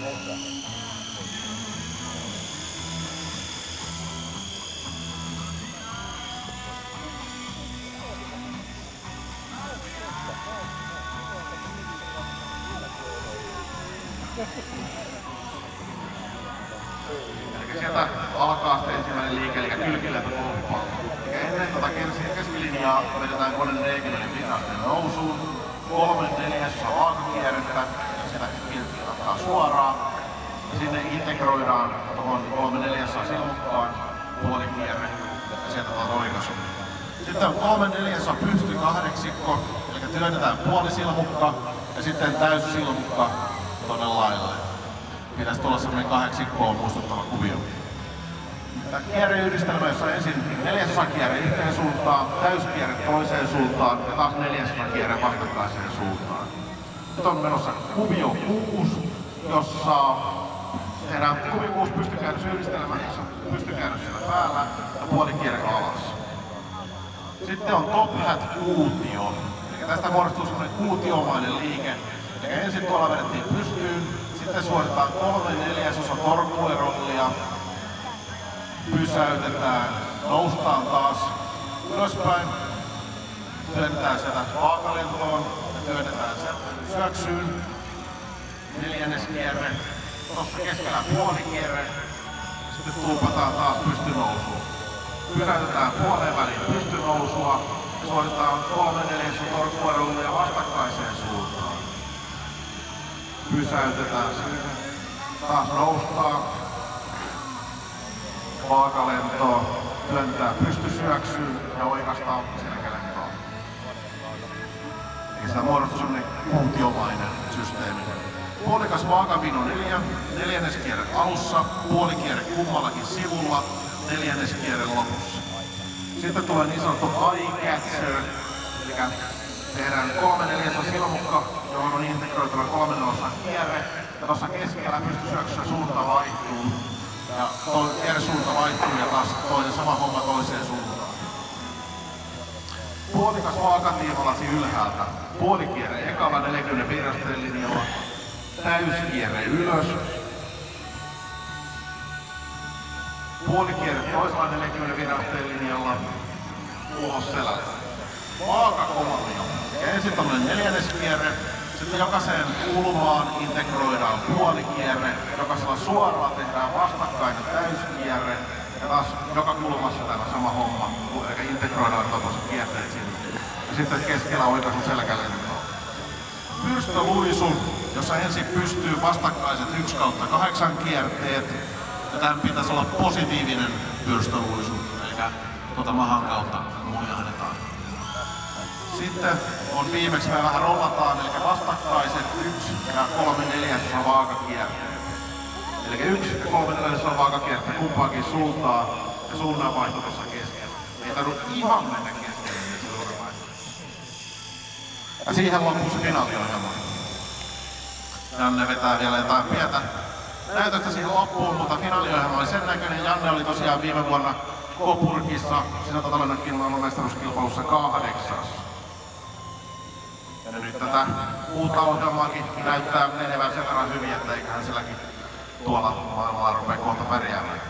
Eli sieltä alkaa sitten ensimmäinen liike, eli kylkilento komppaa. Ennen keskilinjaa vedetään kone 40 virasteen nousuun, 3/4 vaakakierrettä, ja sitä kilpiltaa suoraan. Ja sinne integroidaan tuohon 3/4 silmukkaan puolikierre, ja sieltä tuon oikaisu. Sitten on 3/4 pystykahdeiksikko, eli työnnetään puolisilmukka, ja sitten täyssilmukka tonne laidalle. Pitäisi tulla semmonen 8 muistuttava kuvio. Tämä kierreyhdistelmä, jossa ensin 4/4 kierre yhteen suuntaan, täyskierre toiseen suuntaan ja taas 4/4 kierre vastakkaiseen suuntaan. Nyt on menossa kuvio 6, jossa tehdään kuvio 6 pystykäännösyhdistelmä, jossa pystykäännös siellä päällä ja puolikierre alas. Sitten on top hat kuutio. Eli tästä muodostuu semmoinen kuutiomainen liike. Eli ensin tuolla vedettiin pystyyn. Sitten suoritetaan 3/4 torkkuerollia, pysäytetään, noustaan taas ylöspäin, työnnetään sieltä vaakalentoon ja työnnetään sieltä syöksyyn, 4. kierre, tuossa keskellä puolikierre, sitten tuupataan taas pystynousuun. Pysäytetään puoleen väliin pystynousua ja suoritetaan 3/4 torkkuerollia vastakkaiseen suuntaan. Pysäytetään sinne, taas noustaan, vaakalentoon, työntää pystysyöksyyn ja oikastaan selkälentoon. Eli sitä muodostuu semmonen kuutiomainen systeemi. Puolikas vaakapino 4, 4. kierre alussa, puolikierre kummallakin sivulla, 4. kierre lopussa. Sitten tulee niin sanottu eye catcher, eli tehdään 3/4 silmukka, johon on integroituna 3/4 kierre. Ja tuossa keskellä pystysyöksyssä suunta vaihtuu. Ja kierresuunta vaihtuu ja taas toinen sama homma toiseen suuntaan. Puolikas vaakatiimalasi ylhäältä. Puolikierre ekalla 45 asteen linjalla. Täyskierre ylös. Puolikierre toisella 45 asteen linjalla. Ulos selältä. Vaakakolmio. Ensin tämmönen 4. kierre. Sitten jokaiseen kulmaan integroidaan puolikierre, jokaisella suoraan tehdään vastakkainen täyskierre ja taas joka kulmassa tämä sama homma, eli integroidaan tuollaiset kierteet sinne. Ja sitten keskellä oikaisu selkälentoon. Pyrstöluisu, jossa ensin pystyy vastakkaiset 1/8 kierteet ja tämän pitäisi olla positiivinen pyrstöluisu, eli mahan kautta muijahdetaan. Sitten on viimeksi me vähän rollataan, eli vastakkaiset 1 ja 3/4 vaakakierteet. Eli 1 ja 3/4 vaakakierteet kumpaankin suuntaan ja suunnanvaihto tuossa keskellä. Ei tarvitse ihan mennä keskelle, niin se suunnanvaihto. Ja siihen lopussa finaaliohjelma. Janne vetää vielä jotain pientä näytöstä siihen loppuun, mutta finaaliohjelma oli sen näköinen. Janne oli tosiaan viime vuonna Coburgissa Sisältötalennetkin maailmanmestaruuskilpailussa 8. Ja nyt tätä uutta ohjelmaakin näyttää menevän sen verran hyvin, että eiköhän silläkin tuolla maailmalla rupea kohta pärjäämään.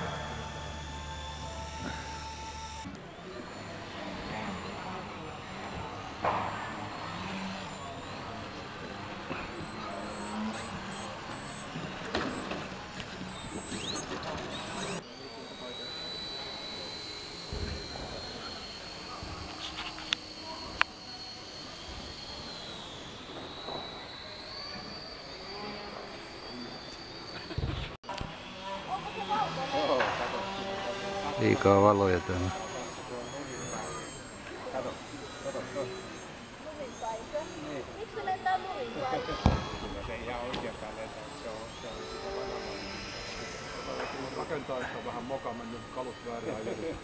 Liikaa valoja täällä. Miksi se lentää nurin päin? Se ei ihan oikeastaan lentää, se on sitä vanhaa. Rakentaa, että on vähän moka mennyt kalut väärään ajoihin.